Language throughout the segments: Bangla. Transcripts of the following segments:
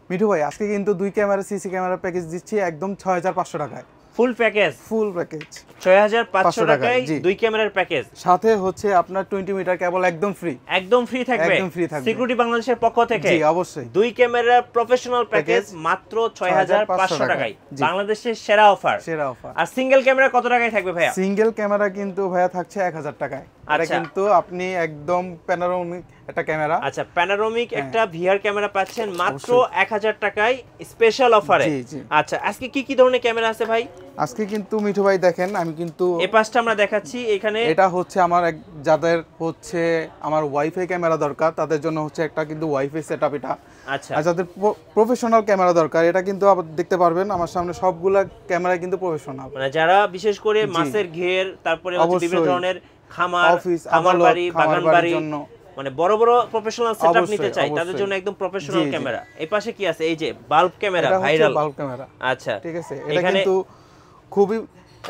মিঠু ভাই আজকে কিন্তু দুই ক্যামেরা সিসি ক্যামেরা প্যাকেজ দিচ্ছি একদম 6500 টাকায়। ফুল প্যাকেজ 6500 টাকায় দুই ক্যামেরার প্যাকেজ, সাথে হচ্ছে আপনার 20 মিটার কেবল একদম ফ্রি থাকবে। একদম ফ্রি থাকবে সিকিউরিটি বাংলাদেশের পক্ষ থেকে। জি অবশ্যই। দুই ক্যামেরার প্রফেশনাল প্যাকেজ মাত্র 6500 টাকায়, বাংলাদেশের সেরা অফার। আর সিঙ্গেল ক্যামেরা কত টাকায় থাকবে ভাইয়া? সিঙ্গেল ক্যামেরা কিন্তু ভাইয়া থাকছে 1000 টাকায়। এটা কিন্তু আপনি একদম প্যানোরামিক একটা ক্যামেরা। আচ্ছা, প্যানোরামিক একটা ভিআর ক্যামেরা পাচ্ছেন মাত্র 1000 টাকায় স্পেশাল অফারে। আচ্ছা, আজকে কি কি ধরনের ক্যামেরা আছে ভাই? আজকে কিন্তু মিঠু ভাই দেখেন, আমি কিন্তু এই পাঁচটা আমরা দেখাচ্ছি এখানে। এটা হচ্ছে আমার যাদের হচ্ছে আমার ওয়াইফাই ক্যামেরা দরকার তাদের জন্য হচ্ছে একটা কিন্তু ওয়াইফাই সেটআপ এটা। আচ্ছা, আর যাদের প্রফেশনাল ক্যামেরা দরকার এটা কিন্তু আবার দেখতে পারবেন আমার সামনে সবগুলা ক্যামেরা কিন্তু প্রফেশনাল। মানে যারা বিশেষ করে মাছের ঘের, তারপরে বিভিন্ন ধরনের খামার, অফিস, খামার বাড়ি, বাগান বাড়ির জন্য, মানে বড় বড় প্রফেশনাল সেটআপ নিতে চাই তাদের জন্য একদম প্রফেশনাল ক্যামেরা। এই পাশে কি আছে? এই যে bulb camera, viral bulb camera. আচ্ছা, ঠিক আছে। এটা কিন্তু খুবই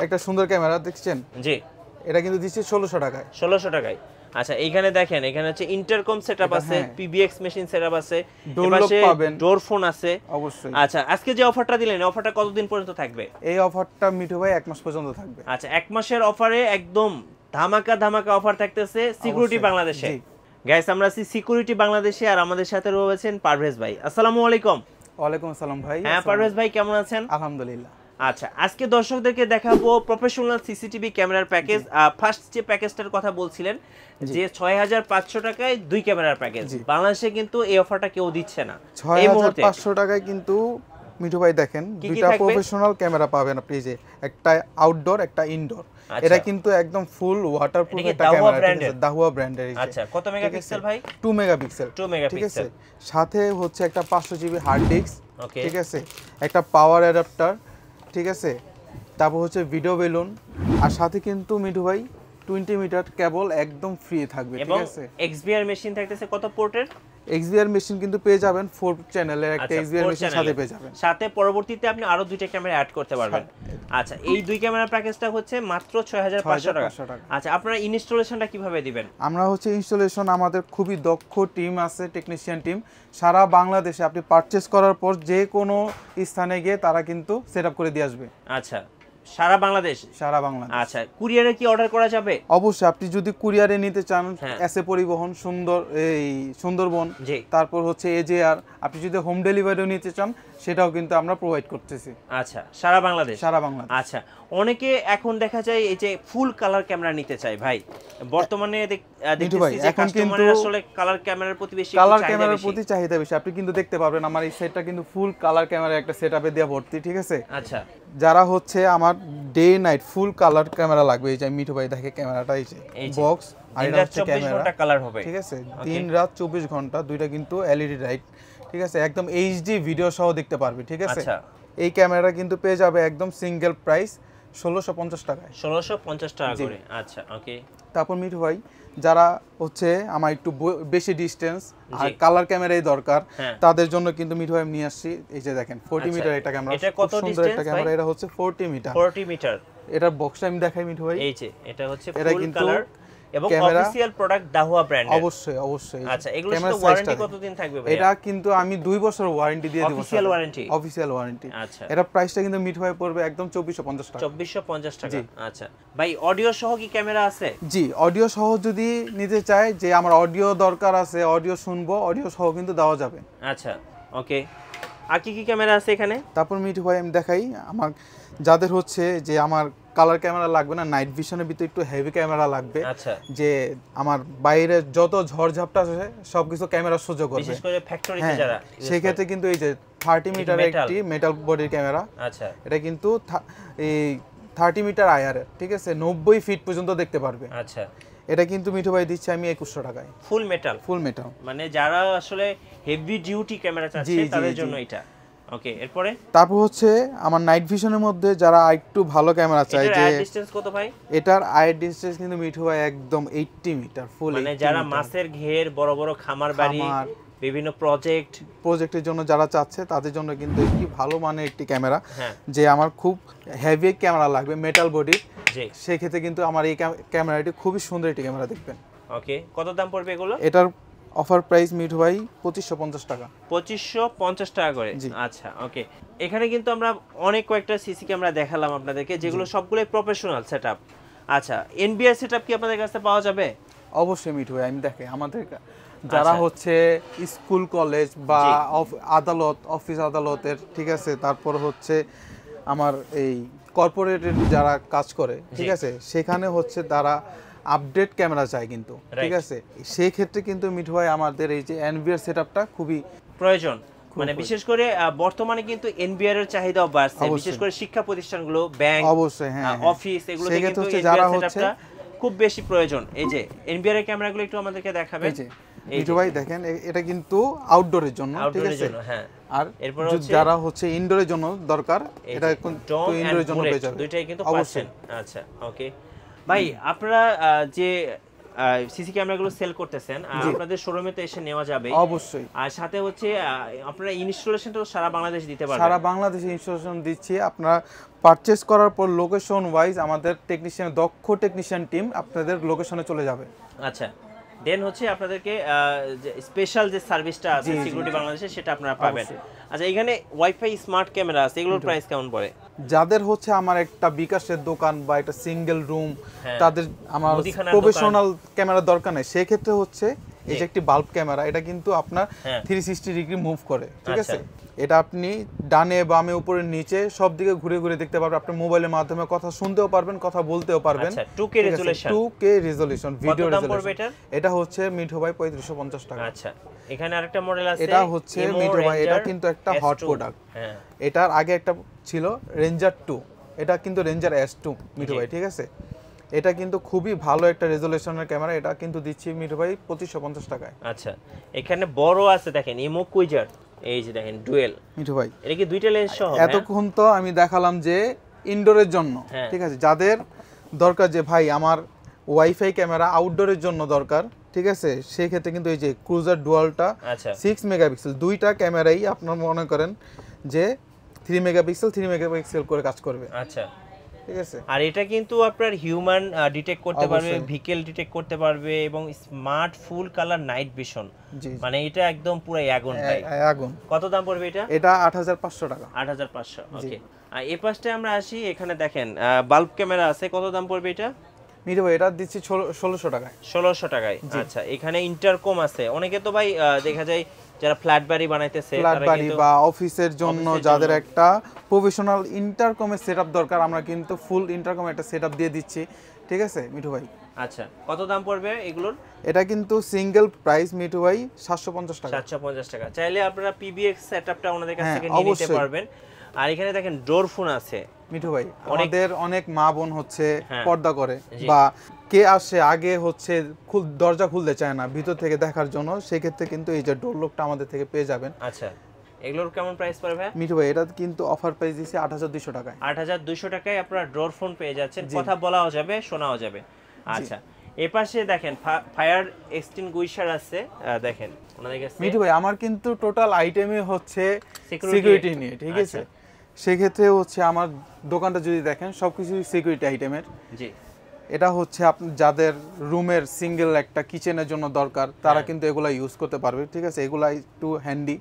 একটা সুন্দর ক্যামেরা, দেখছেন? জি। এটা কিন্তু দিচ্ছি 1600 টাকায়। 1600 টাকায়। আচ্ছা, এইখানে দেখেন, এখানে হচ্ছে ইন্টারকম সেটআপ আছে, পিবিএক্স মেশিন সেটআপ আছে, এপাশে ডোর ফোন আছে অবশ্যই। আচ্ছা, আজকে যে অফারটা দিলেন এই অফারটা কতদিন পর্যন্ত থাকবে? এই অফারটা মিঠু ভাই 1 মাস পর্যন্ত থাকবে। আচ্ছা, 1 মাসের অফারে একদম ধামাকা অফার থাকতেছে সিকিউরিটি বাংলাদেশে। গাইস, আমরা আছি সিকিউরিটি বাংলাদেশে আর আমাদের সাথে রয়েছেন পারভেজ ভাই। আসসালামু আলাইকুম। ওয়ালাইকুম আসসালাম ভাই। হ্যাঁ পারভেজ ভাই, কেমন আছেন? আলহামদুলিল্লাহ। আচ্ছা, আজকে দর্শকদেরকে দেখাবো প্রফেশনাল সিসিটিভি ক্যামেরার প্যাকেজ। ফার্স্ট যে প্যাকেজটার কথা বলছিলেন যে 6500 টাকায় দুই ক্যামেরার প্যাকেজ, বাংলাদেশে কিন্তু এই অফারটা কেউ দিচ্ছে না। 6500 টাকায় কিন্তু মিঠু ভাই দেখেন দুইটা প্রফেশনাল ক্যামেরা পাবেন আপনি, যে একটা আউটডোর একটা ইনডোর। এটা কিন্তু একদম ফুল ওয়াটারপ্রুফ একটা ক্যামেরা, দাহুয়া ব্র্যান্ডের। আচ্ছা, কত মেগাপিক্সেল ভাই? 2 মেগাপিক্সেল। ঠিক আছে। সাথে হচ্ছে একটা 500 জিবি হার্ড ডিস্ক। ঠিক আছে। একটা পাওয়ার অ্যাডাপ্টার। ঠিক আছে। তারপর হচ্ছে ভিডিও বেলুন, আর সাথে কিন্তু মিঠু ভাই 20 মিটার কেবল একদম ফ্রি থাকবে। ঠিক আছে। এক্সবিআর মেশিন থাকতেছে কত পোর্টের? এক্সবিআর মেশিন কিন্তু পেয়ে যাবেন 4 চ্যানেলের একটা এক্সবিআর মেশিন সাথে পেয়ে যাবেন। সাথে পরবর্তীতে আপনি আরো দুইটা ক্যামেরা অ্যাড করতে পারবেন। আচ্ছা, এই দুই ক্যামেরা প্যাকেজটা হচ্ছে মাত্র 6500 টাকা। আচ্ছা, আপনারা ইনস্টলেশনটা কিভাবে দিবেন? আমরা হচ্ছে ইনস্টলেশন, আমাদের খুবই দক্ষ টিম আছে, টেকনিশিয়ান টিম। সারা বাংলাদেশে আপনি পারচেজ করার পর যে কোনো স্থানে গিয়ে তারা কিন্তু সেটআপ করে দিয়ে আসবে। আচ্ছা, সারা বাংলাদেশ? সারা বাংলাদেশ। আচ্ছা, কুরিয়ারে কি অর্ডার করা যাবে? অবশ্যই। আপনি যদি কুরিয়ারে নিতে চান, এসএ পরিবহন, সুন্দরবন, তারপর হচ্ছে এজেআর, আপনি যদি হোম ডেলিভারিও নিতে চান সেটাও কিন্তু আমরা প্রোভাইড করতেছি। আচ্ছা, সারা বাংলাদেশ? সারা বাংলাদেশ। আচ্ছা, অনেকে এখন দেখা যায় এই যে ফুল কালার ক্যামেরা নিতে চায় ভাই, বর্তমানে দেখতেছি যে কাস্টমাররা আসলে কালার ক্যামেরার প্রতি বেশি চাহিদা বেশি। আপনি কিন্তু দেখতে পাবেন আমার এই সেটটা কিন্তু ফুল কালার ক্যামেরা একটা সেটআপে দেয়া ভর্তি। ঠিক আছে। আচ্ছা, যারা হচ্ছে আমার day night full colour camera লাগবে, এই যে মিঠু ভাই দেখে ক্যামেরাটা, এই যে বক্স, আর এটা হচ্ছে ক্যামেরা কালার হবে। ঠিক আছে। দিন রাত 24 ঘন্টা দুইটা কিন্তু এলইডি লাইট। ঠিক আছে। একদম এইচডি ভিডিও সহ দেখতে পারবে। ঠিক আছে। এই ক্যামেরাটা কিন্তু পেয়ে যাবে একদম সিঙ্গেল প্রাইস 1650 টাকায়। 1650 টাকা করে। আচ্ছা, ওকে। তারপর মিঠু ভাই যারা হচ্ছে আমার একটু বেশি ডিসটেন্স আর কালার ক্যামেরাই দরকার তাদের জন্য কিন্তু মিঠু ভাই নিয়ে আসছি, এই যে দেখেন 40 মিটার একটা ক্যামেরা। এটা কত ডিসটেন্স? একটা ক্যামেরা, এটা হচ্ছে 40 মিটার। 40 মিটার। এটার বক্সটা আমি দেখাই মিঠু ভাই। এই যে এটা হচ্ছে ফুল কালার এবং অফিশিয়াল প্রোডাক্ট দাহুয়া ব্র্যান্ডের। অবশ্যই। আচ্ছা, এগুলোর সাথে ওয়ারেন্টি কতদিন থাকবে ভাই? এটা কিন্তু আমি 2 বছর ওয়ারেন্টি দিয়ে দেব। Official warranty. আচ্ছা, এটা প্রাইসটা কিন্তু মিঠু ভাই পড়বে একদম 2450 টাকা। 2450 টাকা। আচ্ছা ভাই, অডিও সহ কি ক্যামেরা আছে? জি, অডিও সহ যদি নিতে চায়, যে আমার অডিও দরকার আছে, অডিও শুনবো, অডিও সহ কিন্তু দেওয়া যাবে। আচ্ছা, ওকে। আর কি কি ক্যামেরা আছে এখানে? তারপর মিঠু ভাই আমি দেখাই, আমার যাদের হচ্ছে যে আমার কালার ক্যামেরা লাগবে না, নাইট ভিশনের ভিতরে একটু হেভি ক্যামেরা লাগবে, যে আমার বাইরে যত ঝড়ঝাপটা আছে সবকিছু ক্যামেরা সহ্য করবে, বিশেষ করে ফ্যাক্টরিতে যারা, সেই ক্ষেত্রে কিন্তু এই যে 30 মিটার একটি মেটাল বডির ক্যামেরা। আচ্ছা, এটা কিন্তু এই 30 মিটার আইআর। ঠিক আছে। 90 ফিট পর্যন্ত দেখতে পারবে। আচ্ছা, এটা কিন্তু মিঠু ভাই দিচ্ছি আমি 2100 টাকায়। ফুল মেটাল? ফুল মেটাল, মানে যারা আসলে হেভি ডিউটি ক্যামেরা চাচ্ছে তাদের জন্য এটা। ওকে, এরপরে তারপর হচ্ছে আমার নাইট ভিশনের মধ্যে যারা একটু ভালো ক্যামেরা চায়, যে এটার ডিসটেন্স কত ভাই? এটার আইআর ডিসটেন্স কিন্তু মিঠু ভাই একদম 80 মিটার ফুল। মানে যারা মাছের ঘের, বড় বড় খামার বাড়ি, বিভিন্ন প্রজেক্টের জন্য যারা চাচ্ছে তাদের জন্য কিন্তু একটি ভালো মানের একটি ক্যামেরা, যে আমার খুব হেভি ক্যামেরা লাগবে মেটাল বডি, সেই ক্ষেত্রে কিন্তু আমার এই ক্যামেরাটি খুবই সুন্দর একটি ক্যামেরা দেখবেন। ওকে, কত দাম পড়বে এগুলো? এটার অফার প্রাইস মিঠু ভাই 2550 টাকা। 2550 টাকা করে। আচ্ছা ওকে, এখানে কিন্তু আমরা অনেক কয়েকটা সিসি ক্যামেরা দেখালাম আপনাদেরকে, যেগুলো সবগুলোই প্রফেশনাল সেটআপ। আচ্ছা, এনবিআর সেটআপ কি আপনাদের কাছে পাওয়া যাবে? অবশ্যই মিঠু ভাই, আমি দেখে আমাদের যারা হচ্ছে স্কুল কলেজ বা আদালত, অফিস আদালতের, ঠিক আছে, তারপর হচ্ছে আমার এই কর্পোরেটের যারা কাজ করে, ঠিক আছে, সেখানে হচ্ছে তারা আপডেট ক্যামেরা চায় কিন্তু, ঠিক আছে, সেই ক্ষেত্রে কিন্তু মিঠু ভাই আমাদের এই যে এনভিআর সেটআপটা খুবই প্রয়োজন। মানে বিশেষ করে বর্তমানে কিন্তু এনবিআর এর চাহিদাও বাড়ছে, বিশেষ করে শিক্ষা প্রতিষ্ঠানগুলো, ব্যাংক, অবশ্যই হ্যাঁ অফিস, এগুলোতে কিন্তু যারা হচ্ছে খুব বেশি প্রয়োজন। এই যে এনবিআর এর ক্যামেরাগুলো একটু আমাদেরকে দেখাবেন। মিঠু ভাই দেখেন, এটা কিন্তু আউটডোরের জন্য, ঠিক আছে, হ্যাঁ। আর এরপর যারা হচ্ছে ইনডোরের জন্য দরকার, এটা কিন্তু ইনডোরের জন্য পেয়ে যাবেন, দুইটাই কিন্তু পাচ্ছেন। আচ্ছা ওকে ভাই, আপনারা যে সিসি ক্যামেরাগুলো সেল করতেছেন, আপনাদের শোরুমে তো এসে নেওয়া যাবে অবশ্যই। আর সাথে হচ্ছে আপনারা ইনস্টলেশনটা সারা বাংলাদেশ দিতে পারবেন? সারা বাংলাদেশে ইনস্টলেশন দিচ্ছি। আপনারা পারচেজ করার পর লোকেশন ওয়াইজ আমাদের টেকনিশিয়ান, দক্ষ টেকনিশিয়ান টিম আপনাদের লোকেশনে চলে যাবে। আচ্ছা, দেন হচ্ছে আপনাদেরকে স্পেশাল যে সার্ভিসটা আছে সিকিউরিটি বাংলাদেশে, সেটা আপনারা পাবেন। আচ্ছা, এখানে ওয়াইফাই স্মার্ট ক্যামেরা আছে, এগুলোর প্রাইস কেমন পড়ে? যাদের হচ্ছে আমার একটা বিকাশের দোকান বা একটা সিঙ্গেল রুম, তাদের আমার প্রফেশনাল ক্যামেরা দরকার নেই, সেই ক্ষেত্রে হচ্ছে এই যে একটি বাল্ব ক্যামেরা, এটা কিন্তু আপনার 360 ডিগ্রি মুভ করে, ঠিক আছে, এটা আপনি ডানে বামে উপরে নিচে সব দিকে ঘুরে ঘুরে দেখতে পারবেন। আপনি মোবাইলের মাধ্যমে কথা শুনতেও পারবেন, কথা বলতেও পারবেন। আচ্ছা, 2K resolution, 2K resolution video resolution. এটা হচ্ছে মিঠু ভাই 3550 টাকা। আচ্ছা, এখানে আরেকটা মডেল আছে, এটা হচ্ছে মিঠু ভাই, এটা কিন্তু একটা হট প্রোডাক্ট। হ্যাঁ, এটার আগে একটা ছিল রেঞ্জার 2, এটা কিন্তু রেঞ্জার S2 মিঠু ভাই, ঠিক আছে, এটা কিন্তু খুবই ভালো একটা রেজোলিউশনের ক্যামেরা, এটা কিন্তু দিচ্ছি মিঠু ভাই 2550 টাকায়। আচ্ছা, এখানে বড় আছে দেখেন ইমো কুইজার, এই যে দেখেন ডুয়েল মিঠু ভাই, এটা কি দুইটা লেন্স সহ? এতক্ষণ তো আমি দেখালাম যে ইনডোরের জন্য, ঠিক আছে, যাদের দরকার যে ভাই আমার ওয়াইফাই ক্যামেরা আউটডোরের জন্য দরকার, ঠিক আছে, সেই ক্ষেত্রে কিন্তু এই যে ক্রুজার ডুয়ালটা 6 মেগাপিক্সেল, দুইটা ক্যামেরাই আপনার মনে করেন যে 3 মেগাপিক্সেল করে কাজ করবে। আচ্ছা, ঠিক আছে, আর এটা কিন্তু আপনার হিউম্যান ডিটেক্ট করতে পারবে, ভেহিকল ডিটেক্ট করতে পারবে, এবং smart full colour night vision, মানে এটা একদম পুরো আগুন ভাই, আগুন। কত দাম পড়বে এটা? এটা 8500 টাকা। 8500, ওকে। আর এই পাশে আমরা আসি, এখানে দেখেন বাল্ব ক্যামেরা আছে, কত দাম পড়বে এটা? মিঠু ভাই, এটা দিচ্ছি 1600 টাকায়। 1600 টাকায়। আচ্ছা, এখানে ইন্টারকম আছে, অনেকে তো ভাই দেখা যায় যারা ফ্ল্যাট বাড়ি বানাইতেছে, ফ্ল্যাট বাড়ি বা অফিসের জন্য যাদের একটা প্রফেশনাল ইন্টারকমের সেটআপ দরকার, আমরা কিন্তু ফুল ইন্টারকম একটা সেটআপ দিয়ে দিচ্ছি, ঠিক আছে মিঠু ভাই। আচ্ছা, কত দাম পড়বে এগুলোর? এটা কিন্তু সিঙ্গেল প্রাইস মিঠু ভাই 750 টাকা। 750 টাকা। চাইলে আপনারা পিবিএক্স সেটআপটা ওনাদের কাছ থেকে নিয়ে নিতে পারবেন। আর এখানে দেখেন ডোর ফোন আছে মিঠু ভাই, আমাদের অনেক মা বোন হচ্ছে পর্দা করে বা কে আসে আগে হচ্ছে দরজা খুলতে চায় না ভিতর থেকে দেখার জন্য, সেই ক্ষেত্রে কিন্তু এই যে ডোর লকটা আমাদের থেকে পেয়ে যাবেন। আচ্ছা, এগুলোর কেমন প্রাইস পড়বে ভাই? মিঠু ভাই, এটা কিন্তু অফার প্রাইস দিয়েছে 8200 টাকায়। 8200 টাকায় আপনারা ডোর ফোন পেয়ে যাচ্ছেন, কথা বলাও যাবে, শোনাও যাবে। আচ্ছা, এই পাশে দেখেন ফায়ার এক্সটিংগুইশার আছে, দেখেন ওনাদের কাছে। মিঠু ভাই, আমার কিন্তু টোটাল আইটেমই হচ্ছে সিকিউরিটি নিয়ে, ঠিক আছে, সেই ক্ষেত্রে হচ্ছে আমার দোকানটা যদি দেখেন সবকিছু সিকিউরিটি আইটেমের। জি, এটা হচ্ছে আপনি যাদের রুমের সিঙ্গেল একটা কিচেনের জন্য দরকার, তারা কিন্তু এগুলা ইউজ করতে পারবে, ঠিক আছে, এগুলা একটু হ্যান্ডি,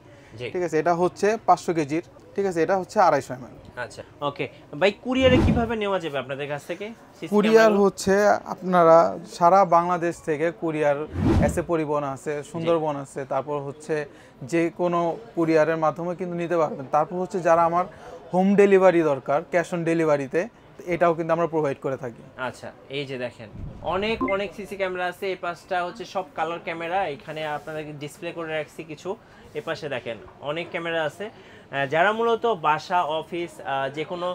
ঠিক আছে, এটা হচ্ছে 500 কেজির, ঠিক আছে, এটা হচ্ছে 250 ml। আচ্ছা ওকে ভাই, কুরিয়ারে কিভাবে নেওয়া যাবে আপনাদের কাছ থেকে? কুরিয়ার হচ্ছে আপনারা সারা বাংলাদেশ থেকে কুরিয়ার, এসে পরিবহন আছে, সুন্দরবন আছে, তারপর হচ্ছে যে কোনো কুরিয়ারের মাধ্যমে কিন্তু নিতে পারবেন। তারপর হচ্ছে যারা আমার হোম ডেলিভারি দরকার, ক্যাশ অন ডেলিভারিতে, এটাও কিন্তু আমরা প্রোভাইড করে থাকি। আচ্ছা, এই যে দেখেন অনেক অনেক সিসি ক্যামেরা আছে, এই পাশটা হচ্ছে সব কালার ক্যামেরা, এখানে আপনাদেরকে ডিসপ্লে করে রাখছি কিছু, এই পাশে দেখেন অনেক ক্যামেরা আছে। যারা মূলত বাসা, অফিস, যে কোনো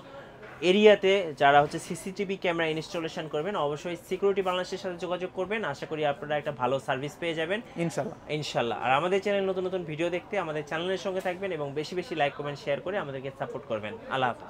এরিয়াতে যারা হচ্ছে সিসিটিভি ক্যামেরা ইনস্টলেশন করবেন, অবশ্যই সিকিউরিটি বাংলাদেশের সাথে যোগাযোগ করবেন। আশা করি আপনারা একটা ভালো সার্ভিস পেয়ে যাবেন ইনশাল্লাহ। আর আমাদের চ্যানেল নতুন নতুন ভিডিও দেখতে আমাদের চ্যানেলের সঙ্গে থাকবেন এবং বেশি বেশি লাইক, কমেন্ট, শেয়ার করে আমাদেরকে সাপোর্ট করবেন। আল্লাহ হাফেজ।